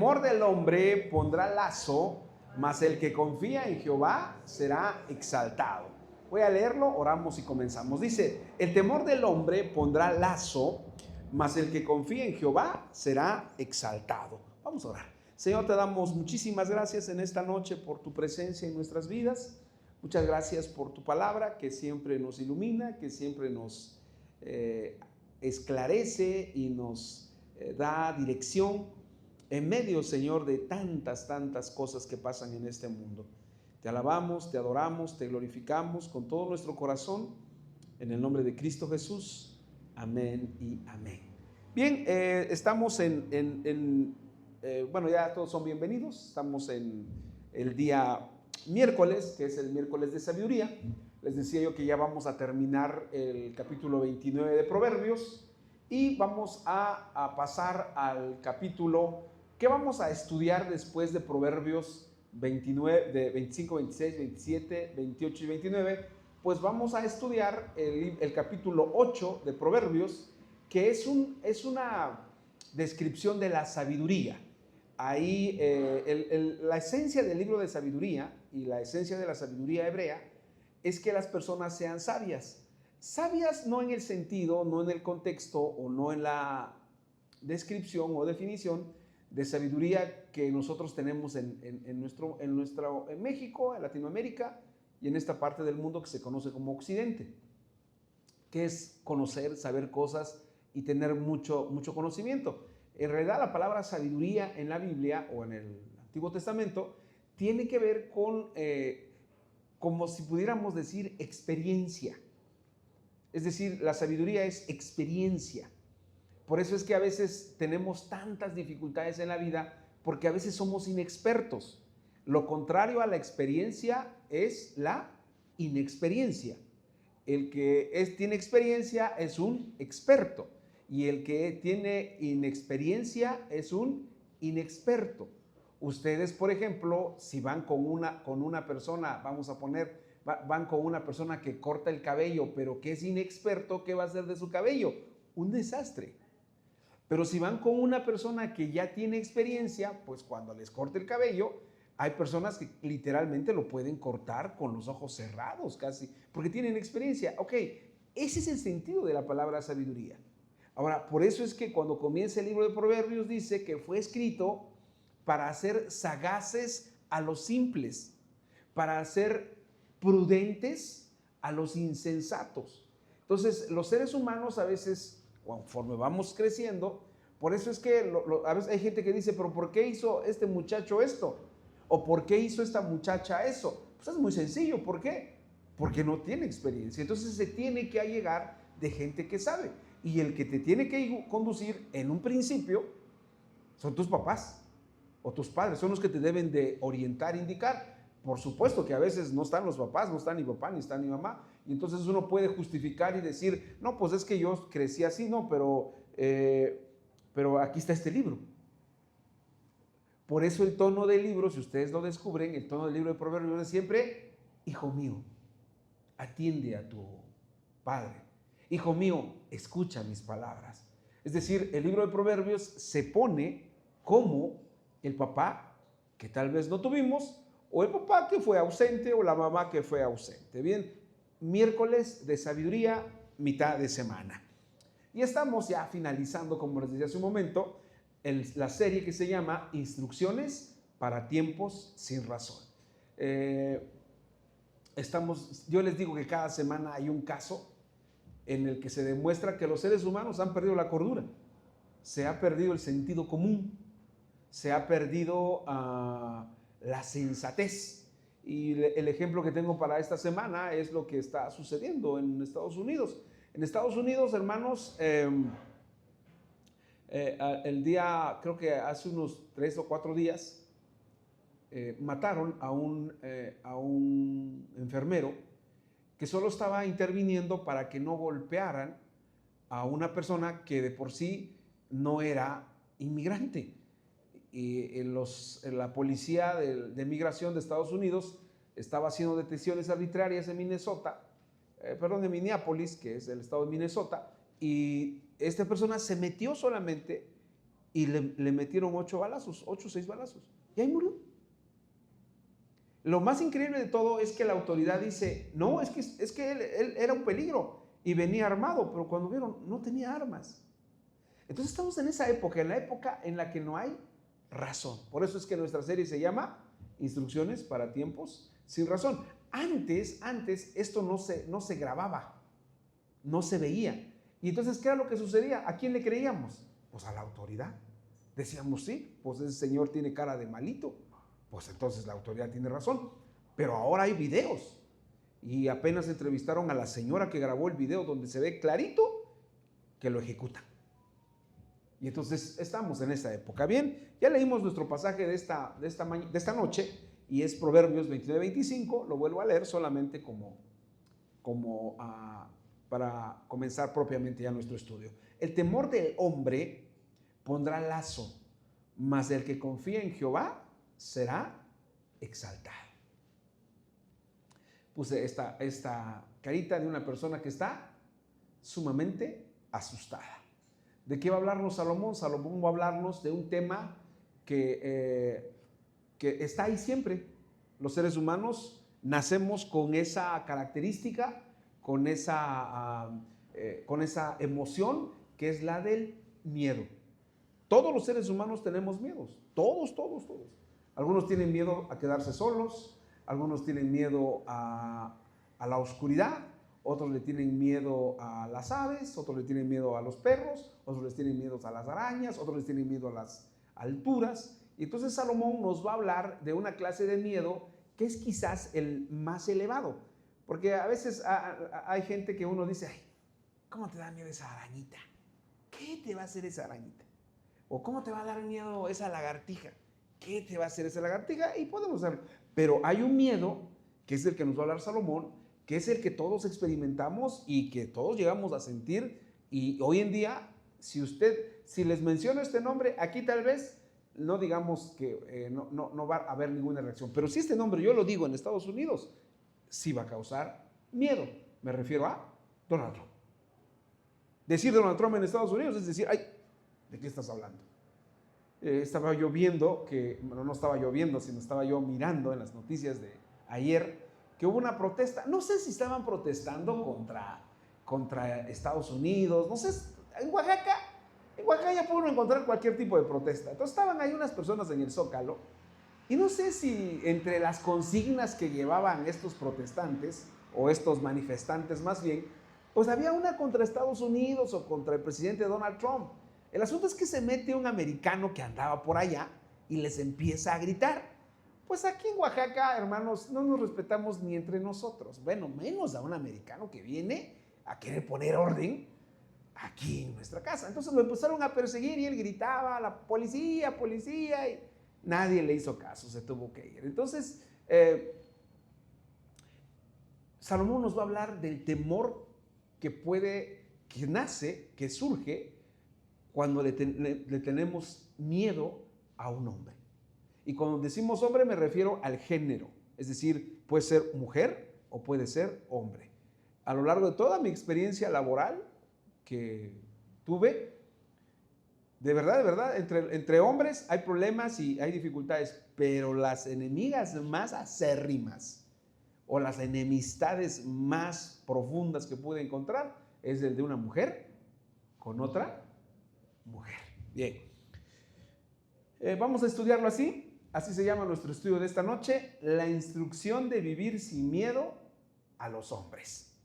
Temor del hombre pondrá lazo, mas el que confía en Jehová será exaltado. Voy a leerlo, oramos y comenzamos. Dice, el temor del hombre pondrá lazo, mas el que confía en Jehová será exaltado. Vamos a orar. Señor, te damos muchísimas gracias en esta noche por tu presencia en nuestras vidas. Muchas gracias por tu palabra que siempre nos ilumina, que siempre nos esclarece y nos da dirección en medio, Señor, de tantas cosas que pasan en este mundo. Te alabamos, te adoramos, te glorificamos con todo nuestro corazón, en el nombre de Cristo Jesús. Amén y amén. Bien, estamos bueno, ya todos son bienvenidos. Estamos en el día miércoles, que es el miércoles de sabiduría. Les decía yo que ya vamos a terminar el capítulo 29 de Proverbios y vamos a pasar al capítulo que vamos a estudiar después de Proverbios 29, de 25, 26, 27, 28 y 29. Pues vamos a estudiar el capítulo 8 de Proverbios, que es una descripción de la sabiduría. Ahí la esencia del libro de sabiduría y la esencia de la sabiduría hebrea es que las personas sean sabias. Sabias no en el sentido, no en el contexto o no en la descripción o definición de sabiduría que nosotros tenemos en México, en Latinoamérica y en esta parte del mundo que se conoce como Occidente, que es conocer, saber cosas y tener mucho conocimiento. En realidad la palabra sabiduría en la Biblia o en el Antiguo Testamento tiene que ver con, como si pudiéramos decir, experiencia. Es decir, la sabiduría es experiencia. Por eso es que a veces tenemos tantas dificultades en la vida, porque a veces somos inexpertos. Lo contrario a la experiencia es la inexperiencia. El que tiene experiencia es un experto y el que tiene inexperiencia es un inexperto. Ustedes, por ejemplo, si van con una persona, vamos a poner, van con una persona que corta el cabello, pero que es inexperto, ¿qué va a hacer de su cabello? Un desastre. Pero si van con una persona que ya tiene experiencia, pues cuando les corte el cabello, hay personas que literalmente lo pueden cortar con los ojos cerrados casi, porque tienen experiencia. Ok, ese es el sentido de la palabra sabiduría. Ahora, por eso es que cuando comienza el libro de Proverbios dice que fue escrito para hacer sagaces a los simples, para hacer prudentes a los insensatos. Entonces, los seres humanos a veces, conforme vamos creciendo, por eso es que a veces hay gente que dice, pero ¿por qué hizo este muchacho esto? ¿O por qué hizo esta muchacha eso? Pues es muy sencillo, ¿por qué? Porque no tiene experiencia. Entonces se tiene que allegar de gente que sabe. Y el que te tiene que conducir en un principio son tus papás o tus padres, son los que te deben de orientar, indicar. Por supuesto que a veces no están los papás, no está ni papá, ni está ni mamá, y entonces uno puede justificar y decir, no, pues es que yo crecí así, no, pero aquí está este libro. Por eso el tono del libro, si ustedes lo descubren, el tono del libro de Proverbios es siempre, hijo mío, atiende a tu padre. Hijo mío, escucha mis palabras. Es decir, el libro de Proverbios se pone como el papá que tal vez no tuvimos, o el papá que fue ausente, o la mamá que fue ausente. Bien, miércoles de sabiduría, mitad de semana. Y estamos ya finalizando, como les decía hace un momento, la serie que se llama Instrucciones para tiempos sin razón. Yo les digo que cada semana hay un caso en el que se demuestra que los seres humanos han perdido la cordura, se ha perdido el sentido común, se ha perdido la sensatez. Y el ejemplo que tengo para esta semana es lo que está sucediendo en Estados Unidos. En Estados Unidos, hermanos, el día, creo que hace unos 3 o 4 días, mataron a un enfermero que solo estaba interviniendo para que no golpearan a una persona que de por sí no era inmigrante. Y la policía de migración de Estados Unidos estaba haciendo detenciones arbitrarias en Minneapolis, que es el estado de Minnesota, y esta persona se metió solamente y le metieron 8 balazos, 8 o 6 balazos, y ahí murió. Lo más increíble de todo es que la autoridad dice, no, es que él era un peligro y venía armado, pero cuando vieron no tenía armas. Entonces estamos en esa época, en la época en la que no hay razón. Por eso es que nuestra serie se llama Instrucciones para tiempos sin razón. Antes esto no se grababa, no se veía. Y entonces, ¿qué era lo que sucedía? ¿A quién le creíamos? Pues a la autoridad. Decíamos, sí, pues ese señor tiene cara de malito, pues entonces la autoridad tiene razón. Pero ahora hay videos. Y apenas entrevistaron a la señora que grabó el video donde se ve clarito que lo ejecutan. Y entonces estamos en esa época. Bien, ya leímos nuestro pasaje de esta noche y es Proverbios 29-25. Lo vuelvo a leer solamente para comenzar propiamente ya nuestro estudio. El temor del hombre pondrá lazo, mas el que confía en Jehová será exaltado. Puse esta carita de una persona que está sumamente asustada. ¿De qué va a hablarnos Salomón? Salomón va a hablarnos de un tema que está ahí siempre. Los seres humanos nacemos con esa característica, con esa emoción que es la del miedo. Todos los seres humanos tenemos miedos, todos. Algunos tienen miedo a quedarse solos, algunos tienen miedo a la oscuridad, otros le tienen miedo a las aves, otros le tienen miedo a los perros, otros les tienen miedo a las arañas, otros les tienen miedo a las alturas. Y entonces Salomón nos va a hablar de una clase de miedo que es quizás el más elevado. Porque a veces hay gente que uno dice, ay, ¿cómo te da miedo esa arañita? ¿Qué te va a hacer esa arañita? O ¿cómo te va a dar miedo esa lagartija? ¿Qué te va a hacer esa lagartija? Y podemos hacerlo. Pero hay un miedo, que es el que nos va a hablar Salomón, que es el que todos experimentamos y que todos llegamos a sentir. Y hoy en día, si les menciono este nombre, aquí tal vez no digamos que no va a haber ninguna reacción. Pero si este nombre yo lo digo en Estados Unidos, sí va a causar miedo. Me refiero a Donald Trump. Decir Donald Trump en Estados Unidos es decir, ay, ¿de qué estás hablando? Estaba yo viendo, no estaba yo viendo, sino estaba yo mirando en las noticias de ayer, que hubo una protesta. No sé si estaban protestando contra Estados Unidos, no sé, en Oaxaca ya pueden encontrar cualquier tipo de protesta. Entonces estaban ahí unas personas en el Zócalo, y no sé si entre las consignas que llevaban estos protestantes, o estos manifestantes más bien, pues había una contra Estados Unidos o contra el presidente Donald Trump. El asunto es que se mete un americano que andaba por allá y les empieza a gritar. Pues aquí en Oaxaca, hermanos, no nos respetamos ni entre nosotros. Bueno, menos a un americano que viene a querer poner orden aquí en nuestra casa. Entonces lo empezaron a perseguir y él gritaba, la policía, policía, y nadie le hizo caso, se tuvo que ir. Entonces, Salomón nos va a hablar del temor que nace, que surge cuando le tenemos miedo a un hombre. Y cuando decimos hombre me refiero al género, es decir, puede ser mujer o puede ser hombre. A lo largo de toda mi experiencia laboral que tuve, de verdad, entre hombres hay problemas y hay dificultades, pero las enemigas más acérrimas o las enemistades más profundas que pude encontrar es el de una mujer con otra mujer. Bien. Vamos a estudiarlo así. Así se llama nuestro estudio de esta noche, la instrucción de vivir sin miedo a los hombres.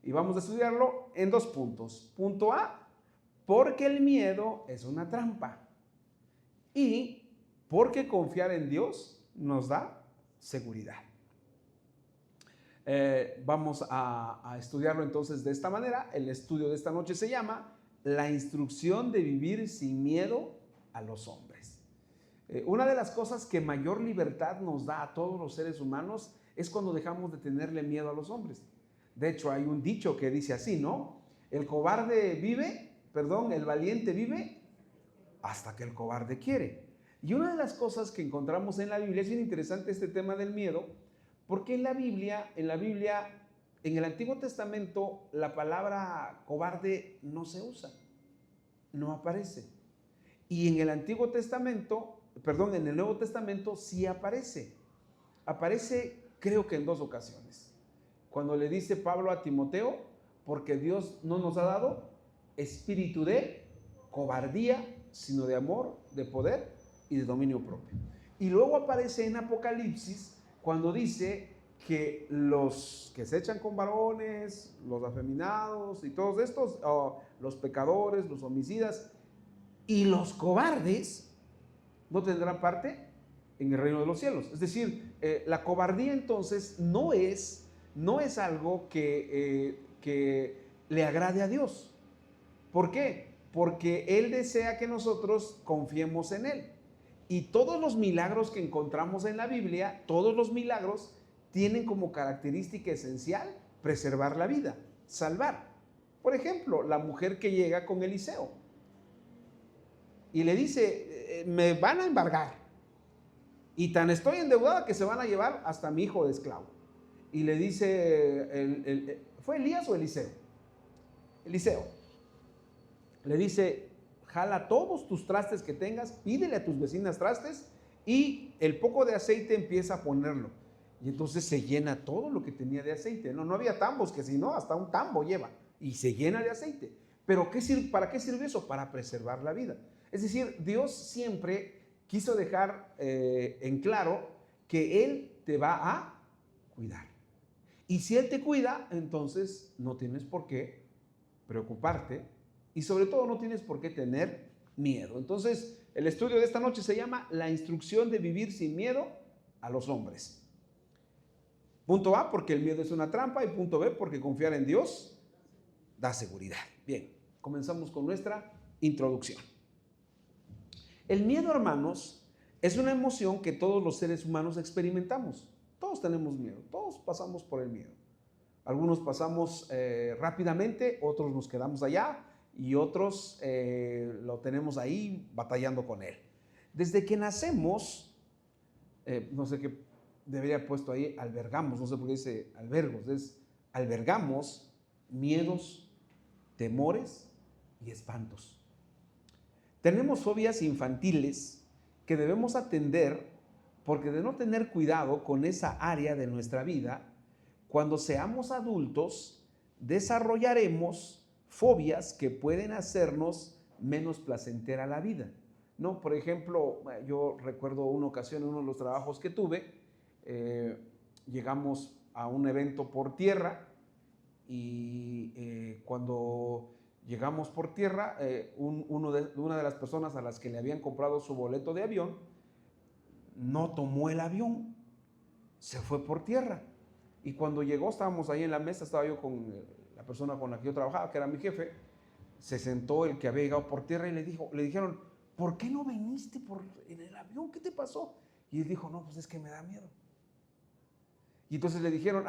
Y vamos a estudiarlo en 2 puntos. Punto A, porque el miedo es una trampa. Y porque confiar en Dios nos da seguridad. Vamos a estudiarlo entonces de esta manera. El estudio de esta noche se llama la instrucción de vivir sin miedo a los hombres. Una de las cosas que mayor libertad nos da a todos los seres humanos es cuando dejamos de tenerle miedo a los hombres. De hecho, hay un dicho que dice así, ¿no? El valiente vive hasta que el cobarde quiere. Y una de las cosas que encontramos en la Biblia, es bien interesante este tema del miedo, porque en la Biblia, en el Antiguo Testamento, la palabra cobarde no se usa, no aparece. Y en el Antiguo Testamento, perdón, en el Nuevo Testamento sí aparece. Aparece, creo que en 2 ocasiones. Cuando le dice Pablo a Timoteo, porque Dios no nos ha dado espíritu de cobardía, sino de amor, de poder y de dominio propio. Y luego aparece en Apocalipsis cuando dice que los que se echan con varones, los afeminados y todos estos, los pecadores, los homicidas y los cobardes no tendrán parte en el reino de los cielos. Es decir, la cobardía entonces no es algo que le agrade a Dios. ¿Por qué? Porque Él desea que nosotros confiemos en Él. Y todos los milagros que encontramos en la Biblia, todos los milagros tienen como característica esencial preservar la vida, salvar. Por ejemplo, la mujer que llega con Eliseo y le dice, me van a embargar y tan estoy endeudada que se van a llevar hasta mi hijo de esclavo. Y le dice, ¿fue Elías o Eliseo? Eliseo. Le dice, jala todos tus trastes que tengas, pídele a tus vecinas trastes y el poco de aceite empieza a ponerlo. Y entonces se llena todo lo que tenía de aceite. No había tambos, que si no, hasta un tambo lleva. Y se llena de aceite. Pero ¿para qué sirve eso? Para preservar la vida. Es decir, Dios siempre quiso dejar en claro que Él te va a cuidar. Y si Él te cuida, entonces no tienes por qué preocuparte y sobre todo no tienes por qué tener miedo. Entonces, el estudio de esta noche se llama La instrucción de vivir sin miedo a los hombres. Punto A, porque el miedo es una trampa, y punto B, porque confiar en Dios da seguridad. Bien, comenzamos con nuestra introducción. El miedo, hermanos, es una emoción que todos los seres humanos experimentamos. Todos tenemos miedo, todos pasamos por el miedo. Algunos pasamos rápidamente, otros nos quedamos allá y otros lo tenemos ahí batallando con él. Desde que nacemos, no sé qué debería haber puesto ahí, albergamos, no sé por qué dice albergos, albergamos miedos, temores y espantos. Tenemos fobias infantiles que debemos atender porque de no tener cuidado con esa área de nuestra vida, cuando seamos adultos desarrollaremos fobias que pueden hacernos menos placentera la vida, ¿no? Por ejemplo, yo recuerdo una ocasión en uno de los trabajos que tuve, llegamos a un evento por tierra y cuando llegamos por tierra, una de las personas a las que le habían comprado su boleto de avión no tomó el avión, se fue por tierra. Y cuando llegó, estábamos ahí en la mesa, estaba yo con la persona con la que yo trabajaba, que era mi jefe, se sentó el que había llegado por tierra y le dijeron, ¿por qué no viniste en el avión? ¿Qué te pasó? Y él dijo, no, pues es que me da miedo. Y entonces le dijeron,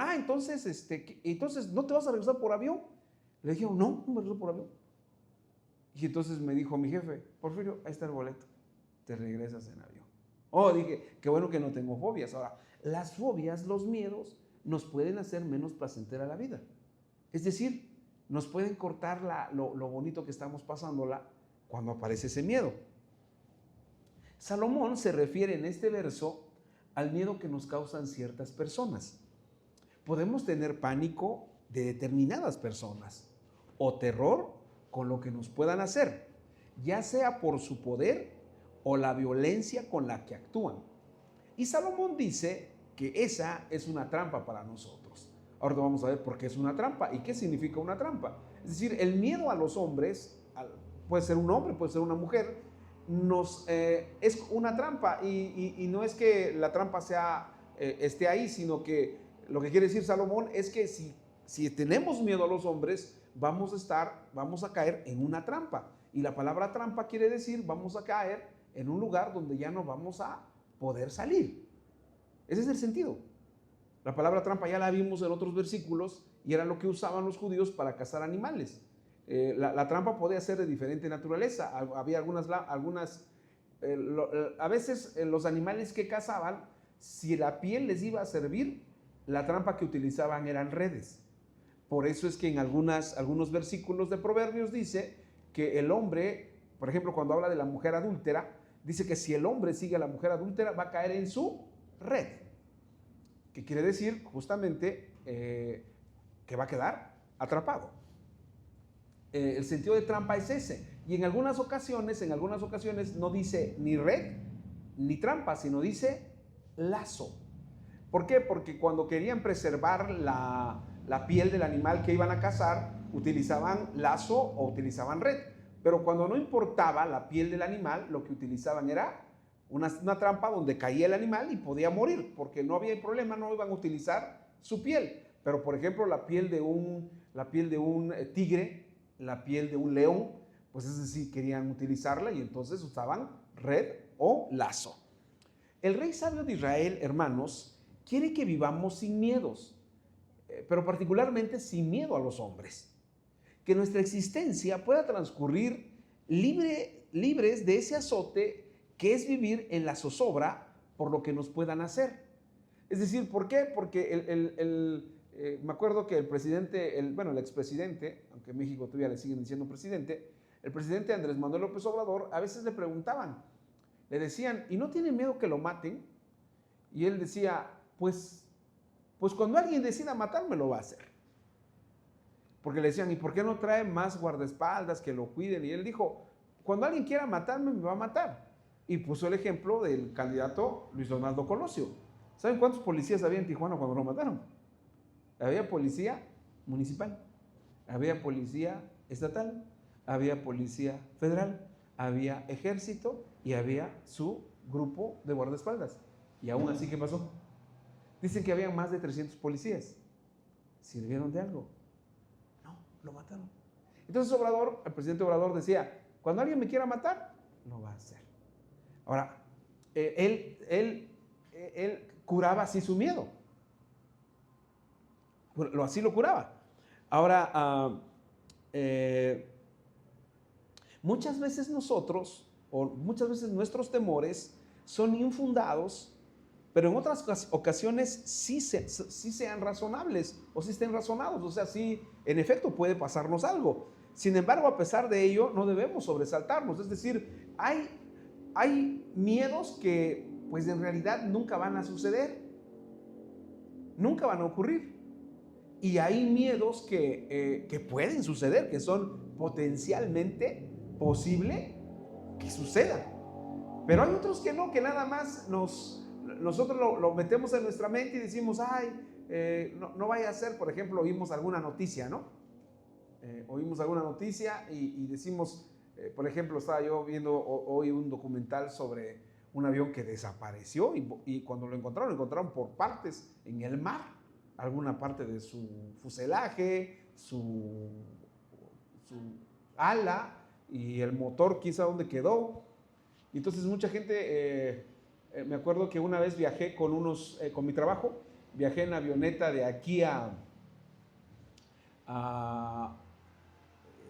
entonces ¿no te vas a regresar por avión? Le dijeron, no me regreso por avión. Y entonces me dijo mi jefe, Porfirio, ahí está el boleto, te regresas en avión. Dije, qué bueno que no tengo fobias. Ahora, las fobias, los miedos, nos pueden hacer menos placentera la vida. Es decir, nos pueden cortar lo bonito que estamos pasándola cuando aparece ese miedo. Salomón se refiere en este verso al miedo que nos causan ciertas personas. Podemos tener pánico de determinadas personas o terror con lo que nos puedan hacer, ya sea por su poder o la violencia con la que actúan. Y Salomón dice que esa es una trampa para nosotros. Ahora vamos a ver por qué es una trampa y qué significa una trampa. Es decir, el miedo a los hombres, puede ser un hombre, puede ser una mujer, es una trampa y no es que la trampa esté ahí, sino que lo que quiere decir Salomón es que si tenemos miedo a los hombres, vamos a caer en una trampa. Y la palabra trampa quiere decir vamos a caer en un lugar donde ya no vamos a poder salir. Ese es el sentido. La palabra trampa ya la vimos en otros versículos y era lo que usaban los judíos para cazar animales. La trampa podía ser de diferente naturaleza. Había a veces los animales que cazaban, si la piel les iba a servir, la trampa que utilizaban eran redes. Por eso es que en algunos versículos de Proverbios dice que el hombre Por ejemplo, cuando habla de la mujer adúltera, dice que si el hombre sigue a la mujer adúltera, va a caer en su red. ¿Qué quiere decir? Justamente que va a quedar atrapado. El sentido de trampa es ese. Y en algunas ocasiones no dice ni red ni trampa, sino dice lazo. ¿Por qué? Porque cuando querían preservar la piel del animal que iban a cazar, utilizaban lazo o utilizaban red. Pero cuando no importaba la piel del animal, lo que utilizaban era una trampa donde caía el animal y podía morir, porque no había problema, no iban a utilizar su piel. Pero, por ejemplo, la piel de un tigre, la piel de un león, pues es decir, querían utilizarla y entonces usaban red o lazo. El rey sabio de Israel, hermanos, quiere que vivamos sin miedos, pero particularmente sin miedo a los hombres. Que nuestra existencia pueda transcurrir libres de ese azote que es vivir en la zozobra por lo que nos puedan hacer. Es decir, ¿por qué? Porque me acuerdo que el expresidente, aunque en México todavía le siguen diciendo presidente, el presidente Andrés Manuel López Obrador, a veces le preguntaban, le decían, ¿y no tiene miedo que lo maten? Y él decía, pues cuando alguien decida matarme lo va a hacer. Porque le decían, ¿y por qué no trae más guardaespaldas que lo cuiden? Y él dijo, cuando alguien quiera matarme, me va a matar. Y puso el ejemplo del candidato Luis Donaldo Colosio. ¿Saben cuántos policías había en Tijuana cuando lo mataron? Había policía municipal, había policía estatal, había policía federal, había ejército y había su grupo de guardaespaldas. Y aún así, ¿qué pasó? Dicen que había más de 300 policías. ¿Sirvieron de algo? No, lo mataron. Entonces el presidente Obrador decía, cuando alguien me quiera matar, lo va a hacer. Ahora, él curaba así su miedo. Así lo curaba. Ahora, muchas veces muchas veces nuestros temores son infundados, pero en otras ocasiones sí sean razonables o sí estén razonados. O sea, sí, en efecto puede pasarnos algo. Sin embargo, a pesar de ello, no debemos sobresaltarnos. Es decir, hay miedos que pues en realidad nunca van a suceder, nunca van a ocurrir. Y hay miedos que pueden suceder, que son potencialmente posible que sucedan. Pero hay otros que no, que nada más nosotros lo metemos en nuestra mente y decimos, no vaya a ser. Por ejemplo, oímos alguna noticia, ¿no? Oímos alguna noticia y decimos, por ejemplo, estaba yo viendo hoy un documental sobre un avión que desapareció y cuando lo encontraron por partes en el mar. Alguna parte de su fuselaje, su ala y el motor, quizá dónde quedó. Y entonces mucha gente, me acuerdo que una vez viajé con mi trabajo, viajé en avioneta de aquí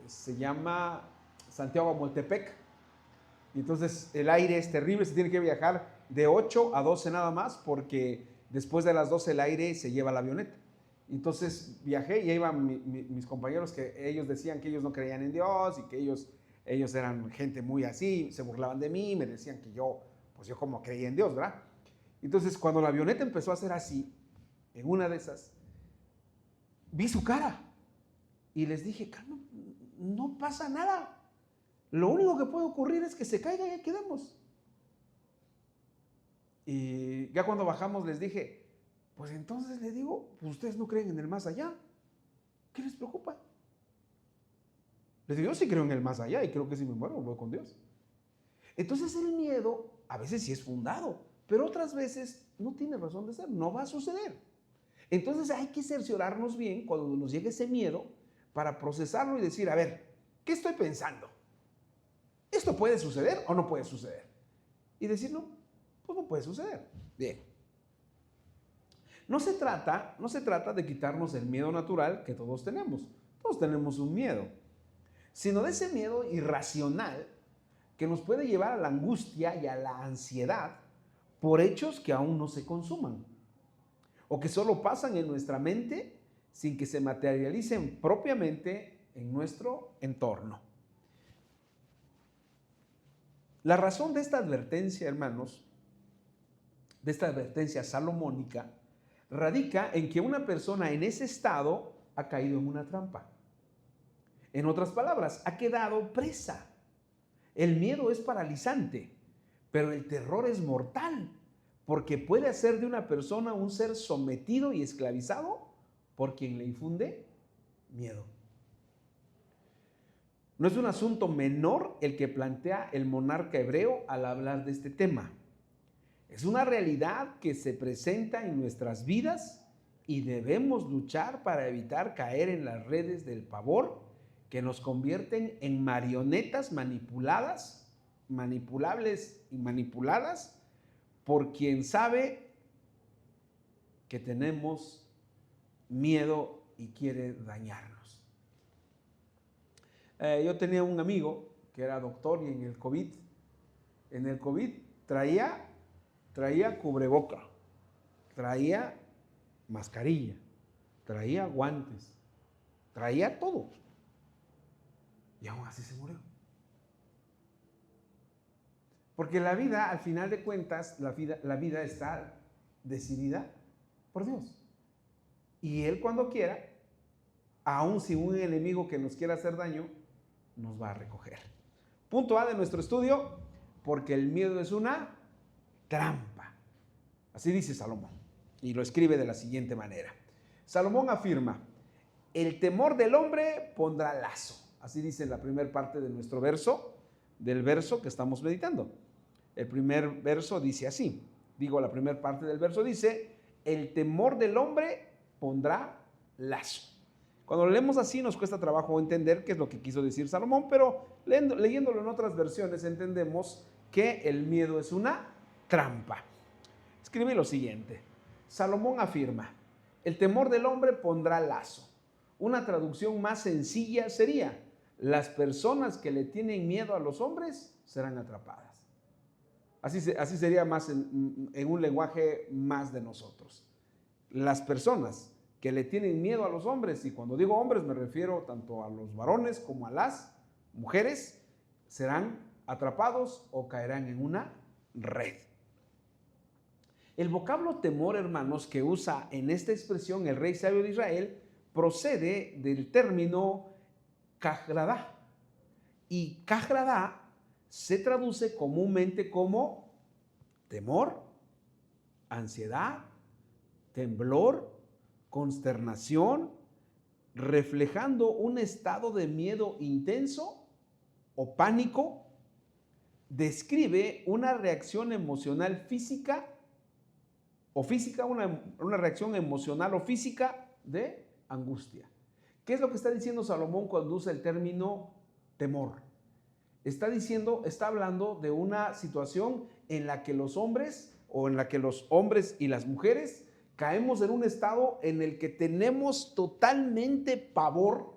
se llama Santiago a Moltepec. Y entonces el aire es terrible, se tiene que viajar de 8 a 12 nada más porque después de las 12 el aire se lleva la avioneta. Entonces viajé y ahí iban mis compañeros que ellos decían que ellos no creían en Dios y que ellos eran gente muy así, se burlaban de mí, me decían que yo como creía en Dios, ¿verdad? Entonces cuando la avioneta empezó a hacer así, en una de esas, vi su cara y les dije, calma, no pasa nada. Lo único que puede ocurrir es que se caiga y ahí quedamos. Y ya cuando bajamos les dije, pues entonces les digo, pues ustedes no creen en el más allá. ¿Qué les preocupa? Les digo, yo sí creo en el más allá y creo que si me muero voy con Dios. Entonces el miedo a veces sí es fundado, pero otras veces no tiene razón de ser, no va a suceder. Entonces hay que cerciorarnos bien cuando nos llegue ese miedo para procesarlo y decir, a ver, ¿qué estoy pensando? ¿Esto puede suceder o no puede suceder? Y decir, no, pues no puede suceder. Bien. No se trata de quitarnos el miedo natural que todos tenemos. Todos tenemos un miedo. Sino de ese miedo irracional que nos puede llevar a la angustia y a la ansiedad por hechos que aún no se consuman o que solo pasan en nuestra mente sin que se materialicen propiamente en nuestro entorno. La razón de esta advertencia, hermanos, de esta advertencia salomónica, radica en que una persona en ese estado ha caído en una trampa. En otras palabras, ha quedado presa. El miedo es paralizante, pero el terror es mortal, porque puede hacer de una persona un ser sometido y esclavizado por quien le infunde miedo. No es un asunto menor el que plantea el monarca hebreo al hablar de este tema. Es una realidad que se presenta en nuestras vidas y debemos luchar para evitar caer en las redes del pavor que nos convierten en marionetas manipulables y manipuladas por quien sabe que tenemos miedo y quiere dañarnos. Yo tenía un amigo que era doctor y en el COVID traía cubreboca, traía mascarilla, traía guantes, traía todo. Y aún así se murió. Porque la vida, al final de cuentas, la vida está decidida por Dios. Y Él cuando quiera, aun si un enemigo que nos quiera hacer daño, nos va a recoger. Punto A de nuestro estudio, porque el miedo es una trampa. Así dice Salomón. Y lo escribe de la siguiente manera. Salomón afirma, el temor del hombre pondrá lazo. Así dice la primera parte de nuestro verso, del verso que estamos meditando. El primer verso dice así. La primera parte del verso dice, el temor del hombre pondrá lazo. Cuando lo leemos así nos cuesta trabajo entender qué es lo que quiso decir Salomón, pero leyéndolo en otras versiones entendemos que el miedo es una trampa. Escribe lo siguiente. Salomón afirma, el temor del hombre pondrá lazo. Una traducción más sencilla sería, las personas que le tienen miedo a los hombres serán atrapadas. Así sería más en un lenguaje más de nosotros. Las personas que le tienen miedo a los hombres, y cuando digo hombres me refiero tanto a los varones como a las mujeres, serán atrapados o caerán en una red. El vocablo temor, hermanos, que usa en esta expresión el rey sabio de Israel, procede del término cajradá. Y cajradá se traduce comúnmente como temor, ansiedad, temblor, consternación, reflejando un estado de miedo intenso o pánico. Describe una reacción emocional física o física, una reacción emocional o física de angustia. ¿Qué es lo que está diciendo Salomón cuando usa el término temor? Está hablando de una situación en la que los hombres y las mujeres caemos en un estado en el que tenemos totalmente pavor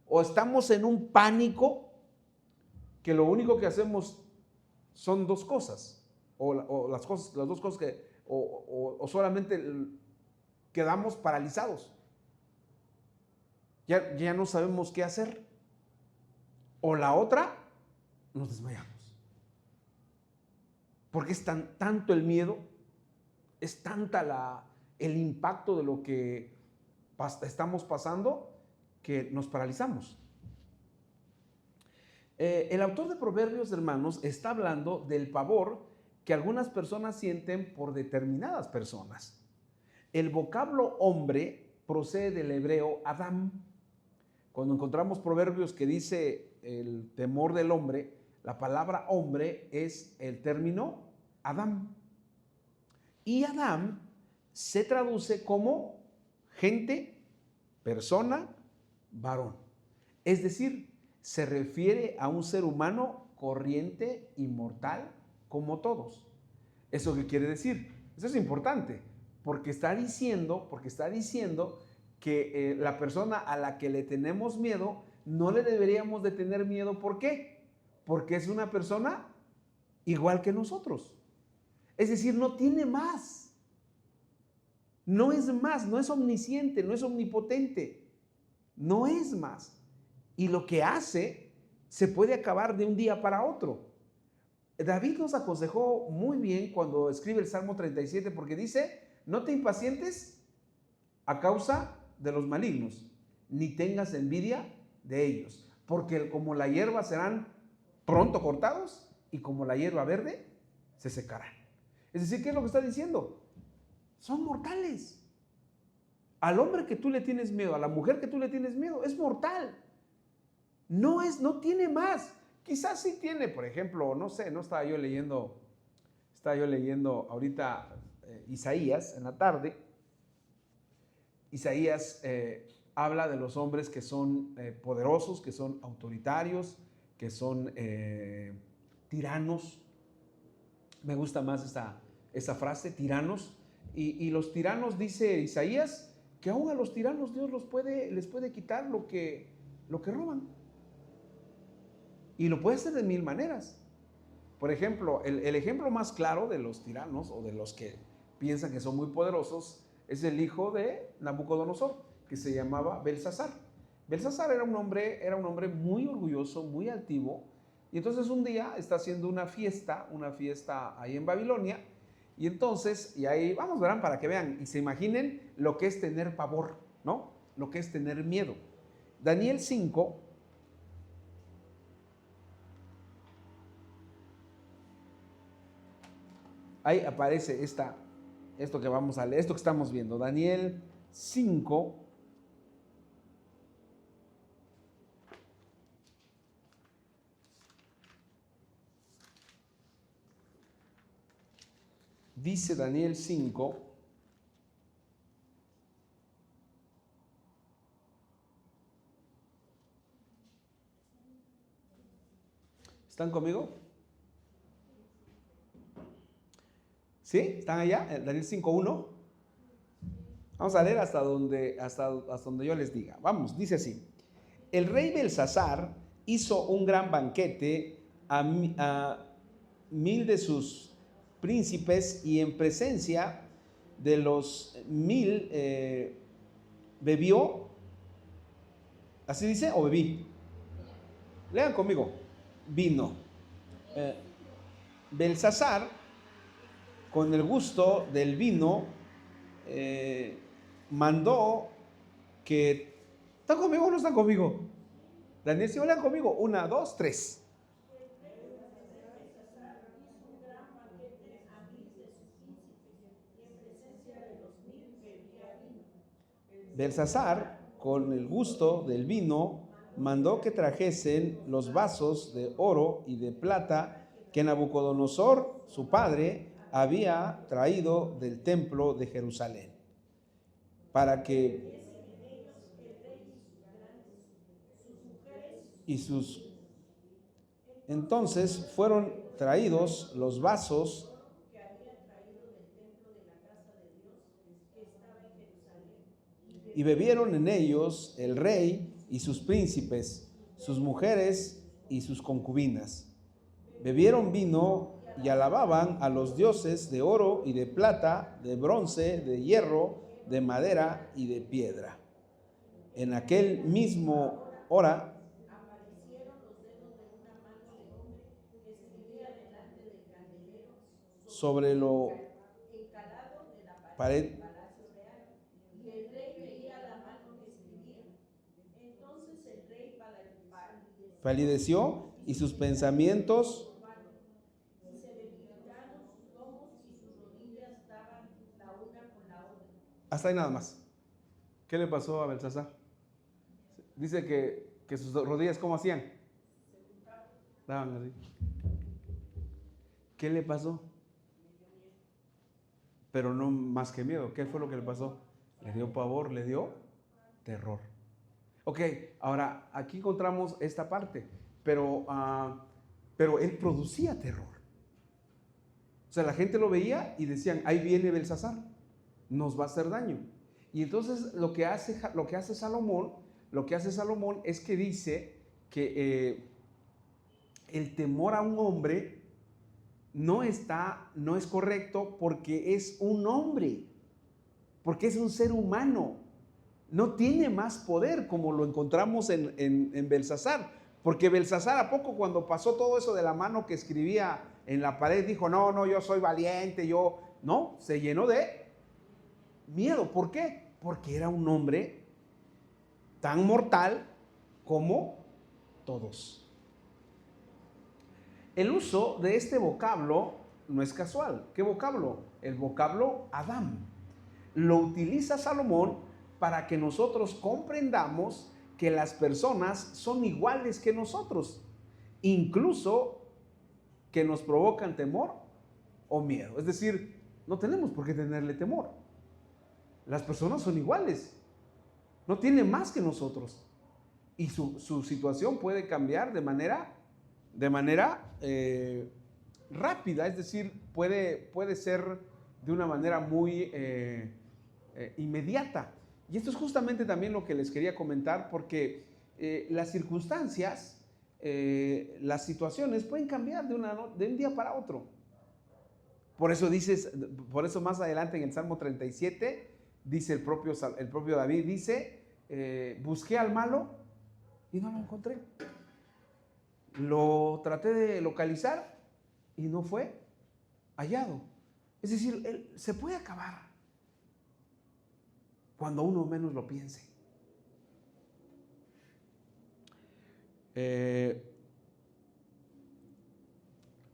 o estamos en un pánico que lo único que hacemos son dos cosas, las dos cosas que o solamente quedamos paralizados. Ya no sabemos qué hacer. O la otra, nos desmayamos. Porque es tanto el miedo, es tanta el impacto de lo que estamos pasando que nos paralizamos. El autor de Proverbios, hermanos, está hablando del pavor que algunas personas sienten por determinadas personas. El vocablo hombre procede del hebreo Adam. Cuando encontramos proverbios que dice el temor del hombre, la palabra hombre es el término Adam. Y Adam se traduce como gente, persona, varón. Es decir, se refiere a un ser humano corriente y mortal como todos. ¿Eso qué quiere decir? Eso es importante, porque está diciendo que la persona a la que le tenemos miedo, no le deberíamos de tener miedo. ¿Por qué? Porque es una persona igual que nosotros. Es decir, no tiene más. No es más, no es omnisciente, no es omnipotente. No es más. Y lo que hace se puede acabar de un día para otro. David nos aconsejó muy bien cuando escribe el Salmo 37, porque dice: no te impacientes a causa de los malignos, ni tengas envidia de ellos, porque como la hierba serán pronto cortados y como la hierba verde se secarán. Es decir, ¿qué es lo que está diciendo? Son mortales. Al hombre que tú le tienes miedo, a la mujer que tú le tienes miedo, es mortal. No tiene más. Quizás sí tiene, por ejemplo, no sé, estaba yo leyendo ahorita Isaías en la tarde. Isaías habla de los hombres que son poderosos, que son autoritarios, que son tiranos. Me gusta más esa frase, tiranos. Y los tiranos, dice Isaías, que aún a los tiranos Dios les puede quitar lo que roban. Y lo puede hacer de mil maneras. Por ejemplo, el ejemplo más claro de los tiranos o de los que piensan que son muy poderosos es el hijo de Nabucodonosor, que se llamaba Belsasar. Belsasar era un hombre muy orgulloso, muy altivo, y entonces un día está haciendo una fiesta ahí en Babilonia, y entonces, y ahí vamos, verán, para que vean y se imaginen lo que es tener pavor, ¿no? Lo que es tener miedo. Daniel 5, ahí aparece esto que vamos a leer, esto que estamos viendo. Daniel 5, dice Daniel 5, ¿están conmigo? ¿Sí? ¿Están allá? Daniel 5:1. Vamos a leer hasta donde yo les diga. Vamos, dice así: el rey Belsasar hizo un gran banquete a 1000 de sus príncipes, y en presencia de los 1000 bebió. ¿Así dice o bebí? Lean conmigo. Vino. Belsasar, con el gusto del vino, mandó que... ¿Están conmigo o no están conmigo? Daniel, si lean conmigo. 1, 2, 3. Belsasar, con el gusto del vino, mandó que trajesen los vasos de oro y de plata que Nabucodonosor, su padre, había traído del templo de Jerusalén, para que entonces fueron traídos los vasos y bebieron en ellos el rey y sus príncipes, sus mujeres y sus concubinas. Bebieron vino y alababan a los dioses de oro y de plata, de bronce, de hierro, de madera y de piedra. En aquel mismo hora aparecieron los dedos de una mano de hombre que escribía delante del candelero sobre lo encalado de la pared del palacio real, y el rey veía la mano que escribía. Entonces el rey palideció y sus pensamientos hasta ahí nada más. ¿Qué le pasó a Belsasar? Dice que sus rodillas, ¿cómo hacían? Daban así. ¿Qué le pasó? Pero no más que miedo. ¿Qué fue lo que le pasó? Le dio pavor, le dio terror. Ok, ahora aquí encontramos esta parte, pero él producía terror. O sea, la gente lo veía y decían: ahí viene Belsasar, nos va a hacer daño. Y entonces lo que hace Salomón es que dice que el temor a un hombre no es correcto, porque es un hombre, porque es un ser humano, no tiene más poder, como lo encontramos en Belsasar. Porque Belsasar, ¿a poco cuando pasó todo eso de la mano que escribía en la pared dijo, no, yo soy valiente, no, se llenó de miedo. ¿Por qué? Porque era un hombre tan mortal como todos. El uso de este vocablo no es casual. ¿Qué vocablo? El vocablo Adam. Lo utiliza Salomón para que nosotros comprendamos que las personas son iguales que nosotros, incluso que nos provocan temor o miedo. Es decir, no tenemos por qué tenerle temor. Las personas son iguales, no tienen más que nosotros. Y su situación puede cambiar de manera rápida, es decir, puede ser de una manera muy inmediata. Y esto es justamente también lo que les quería comentar, porque las circunstancias, las situaciones pueden cambiar de un día para otro. Por eso más adelante en el Salmo 37, dice el propio David, dice, busqué al malo y no lo encontré. Lo traté de localizar y no fue hallado. Es decir, él se puede acabar cuando uno menos lo piense. El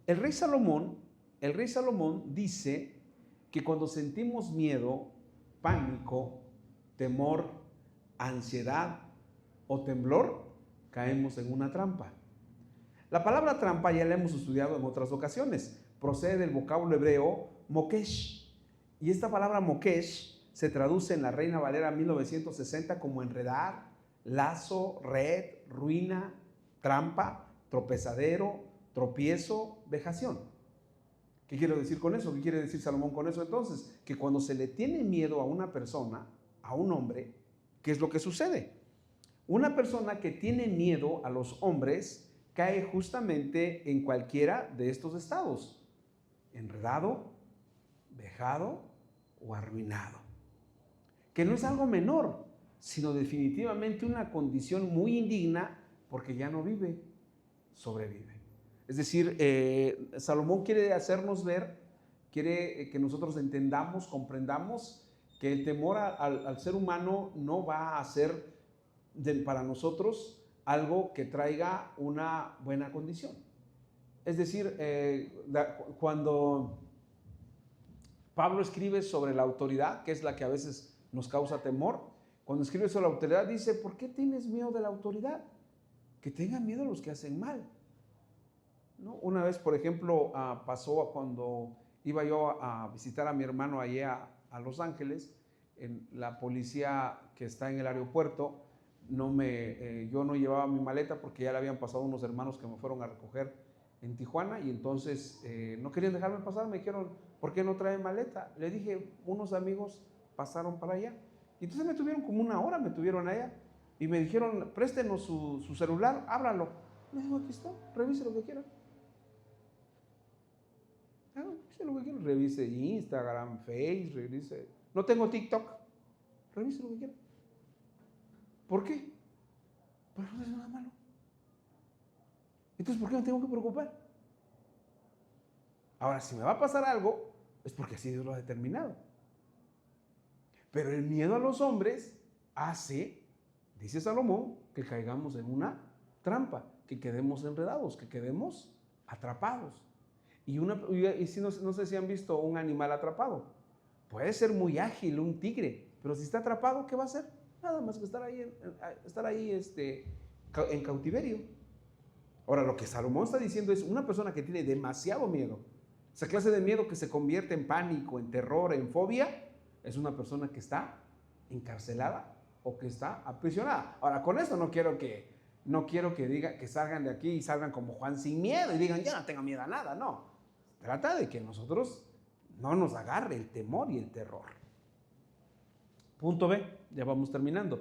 rey Salomón dice que cuando sentimos miedo, pánico, temor, ansiedad o temblor, caemos en una trampa. La palabra trampa ya la hemos estudiado en otras ocasiones. Procede del vocablo hebreo mokesh. Y esta palabra mokesh se traduce en la Reina Valera 1960 como enredar, lazo, red, ruina, trampa, tropezadero, tropiezo, vejación. ¿Qué quiero decir con eso? ¿Qué quiere decir Salomón con eso entonces? Que cuando se le tiene miedo a una persona, a un hombre, ¿qué es lo que sucede? Una persona que tiene miedo a los hombres cae justamente en cualquiera de estos estados: enredado, vejado o arruinado. Que no es algo menor, sino definitivamente una condición muy indigna, porque ya no vive, sobrevive. Es decir, Salomón quiere hacernos ver, quiere que nosotros entendamos, comprendamos que el temor al ser humano no va a ser para nosotros algo que traiga una buena condición. Es decir, cuando Pablo escribe sobre la autoridad, que es la que a veces nos causa temor, cuando escribe sobre la autoridad dice, ¿por qué tienes miedo de la autoridad? Que tengan miedo los que hacen mal, ¿no? Una vez, por ejemplo, pasó cuando iba yo a visitar a mi hermano allá a Los Ángeles, en la policía que está en el aeropuerto, yo no llevaba mi maleta porque ya le habían pasado unos hermanos que me fueron a recoger en Tijuana, y entonces no querían dejarme pasar. Me dijeron, ¿por qué no trae maleta? Le dije, unos amigos pasaron para allá, y entonces me tuvieron como una hora, me tuvieron allá, y me dijeron, préstenos su celular, ábralo. Le digo, aquí está, revise lo que quiera. Revise lo que quiera, revise Instagram, Facebook, revise. No tengo TikTok, revise lo que quiera. ¿Por qué? Porque no es nada malo. Entonces, ¿por qué me tengo que preocupar? Ahora, si me va a pasar algo, es porque así Dios lo ha determinado. Pero el miedo a los hombres hace, dice Salomón, que caigamos en una trampa, que quedemos enredados, que quedemos atrapados. Y si no sé si han visto un animal atrapado. Puede ser muy ágil, un tigre, pero si está atrapado, ¿qué va a hacer? Nada más que estar ahí en cautiverio. Ahora, lo que Salomón está diciendo es una persona que tiene demasiado miedo, esa clase de miedo que se convierte en pánico, en terror, en fobia, es una persona que está encarcelada o que está aprisionada. Ahora, con esto no quiero que diga que salgan de aquí y salgan como Juan sin miedo y digan, ya no tengo miedo a nada. No, trata de que nosotros no nos agarre el temor y el terror. Punto B, ya vamos terminando.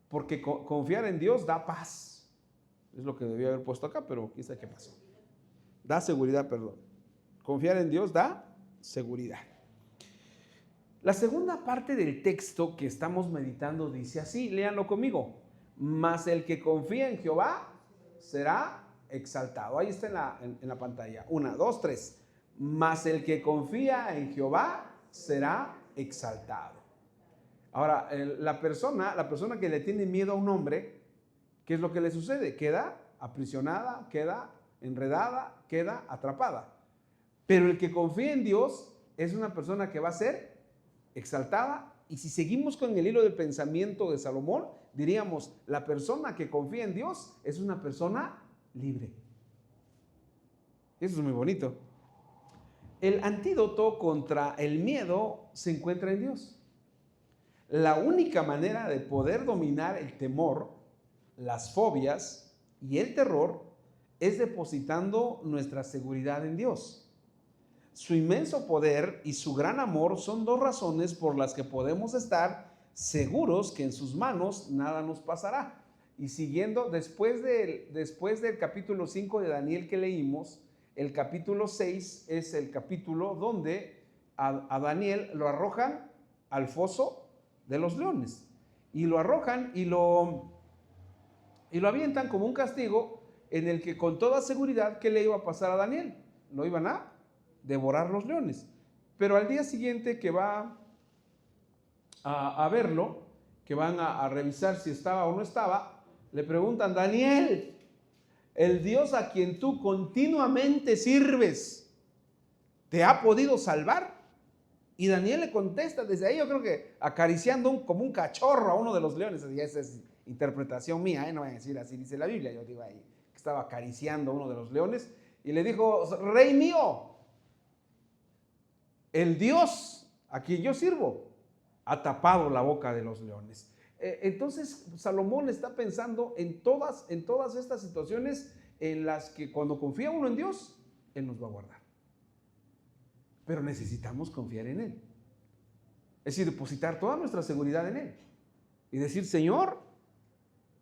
Porque confiar en Dios da paz. Es lo que debía haber puesto acá, pero quién sabe qué pasó. Da seguridad, perdón. Confiar en Dios da seguridad. La segunda parte del texto que estamos meditando dice así, léanlo conmigo. Mas el que confía en Jehová será exaltado. Ahí está en la pantalla. 1, 2, 3. Mas el que confía en Jehová será exaltado. Ahora, la persona que le tiene miedo a un hombre, ¿qué es lo que le sucede? Queda aprisionada, queda enredada, queda atrapada. Pero el que confía en Dios es una persona que va a ser exaltada. Y si seguimos con el hilo del pensamiento de Salomón, diríamos, la persona que confía en Dios es una persona libre. Eso es muy bonito. El antídoto contra el miedo se encuentra en Dios. La única manera de poder dominar el temor, las fobias y el terror es depositando nuestra seguridad en Dios. Su inmenso poder y su gran amor son dos razones por las que podemos estar seguros que en sus manos nada nos pasará. Y siguiendo, después del capítulo 5 de Daniel que leímos, el capítulo 6 es el capítulo donde a Daniel lo arrojan al foso de los leones. Y lo arrojan y lo avientan como un castigo en el que con toda seguridad, ¿qué le iba a pasar a Daniel? Lo iban a devorar los leones. Pero al día siguiente que va a verlo, que van a revisar si estaba o no estaba, le preguntan, Daniel, el Dios a quien tú continuamente sirves, ¿te ha podido salvar? Y Daniel le contesta desde ahí, yo creo que acariciando como un cachorro a uno de los leones. Y esa es interpretación mía, no voy a decir así dice la Biblia. Yo digo ahí que estaba acariciando a uno de los leones y le dijo, rey mío, el Dios a quien yo sirvo ha tapado la boca de los leones. Entonces Salomón está pensando en todas estas situaciones en las que cuando confía uno en Dios, Él nos va a guardar. Pero necesitamos confiar en Él. Es decir, depositar toda nuestra seguridad en Él. Y decir, Señor,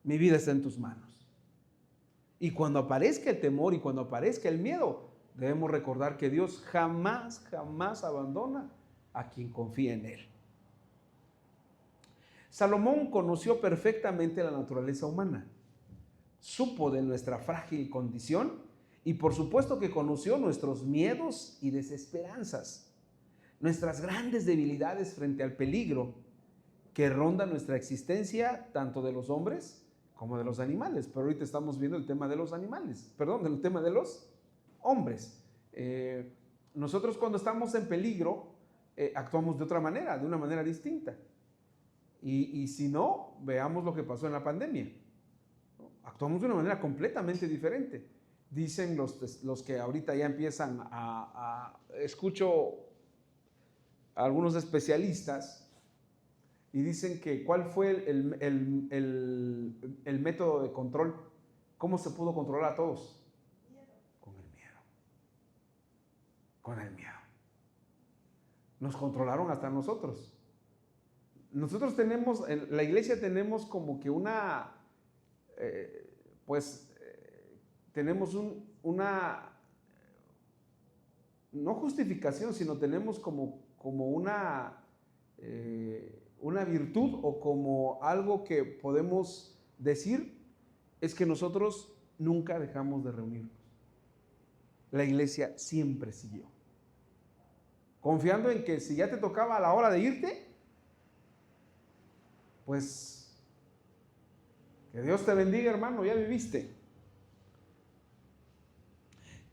mi vida está en tus manos. Y cuando aparezca el temor y cuando aparezca el miedo, debemos recordar que Dios jamás, jamás abandona a quien confía en Él. Salomón conoció perfectamente la naturaleza humana. Supo de nuestra frágil condición y por supuesto que conoció nuestros miedos y desesperanzas, nuestras grandes debilidades frente al peligro que ronda nuestra existencia, tanto de los hombres como de los animales. Pero ahorita estamos viendo el tema de los animales, el tema de los hombres. Nosotros cuando estamos en peligro actuamos de otra manera, de una manera distinta. Y si no, veamos lo que pasó en la pandemia. Actuamos de una manera completamente diferente. Dicen los que ahorita ya empiezan escucho a algunos especialistas y dicen que cuál fue el método de control, cómo se pudo controlar a todos. Con el miedo. Nos controlaron hasta nosotros. Nosotros tenemos, en la iglesia tenemos como que tenemos una, no justificación, sino tenemos como una virtud o como algo que podemos decir, es que nosotros nunca dejamos de reunirnos. La iglesia siempre siguió. Confiando en que si ya te tocaba a la hora de irte, pues que Dios te bendiga, hermano, ya viviste.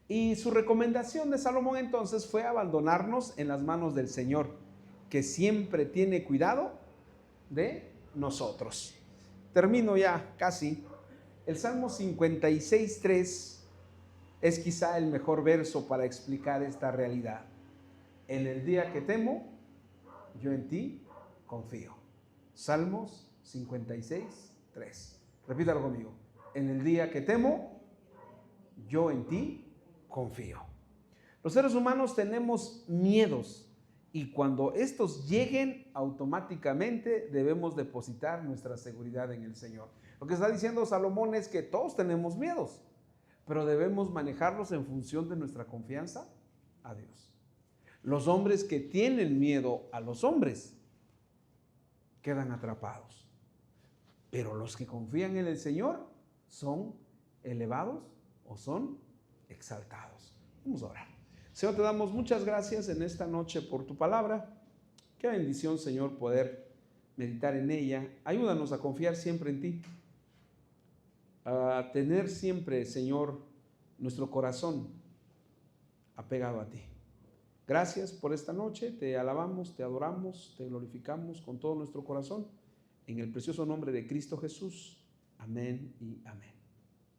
Y su recomendación de Salomón entonces fue abandonarnos en las manos del Señor, que siempre tiene cuidado de nosotros. Termino ya casi. El Salmo 56:3 es quizá el mejor verso para explicar esta realidad. En el día que temo, yo en ti confío. Salmos 56:3. Repítalo conmigo. En el día que temo, yo en ti confío. Los seres humanos tenemos miedos y cuando estos lleguen, automáticamente debemos depositar nuestra seguridad en el Señor. Lo que está diciendo Salomón es que todos tenemos miedos, pero debemos manejarlos en función de nuestra confianza a Dios. Los hombres que tienen miedo a los hombres quedan atrapados, pero los que confían en el Señor son elevados o son exaltados. Vamos a orar. Señor, te damos muchas gracias en esta noche por tu palabra. Qué bendición, Señor, poder meditar en ella. Ayúdanos a confiar siempre en ti, a tener siempre, Señor, nuestro corazón apegado a ti. Gracias por esta noche, te alabamos, te adoramos, te glorificamos con todo nuestro corazón. En el precioso nombre de Cristo Jesús. Amén y amén.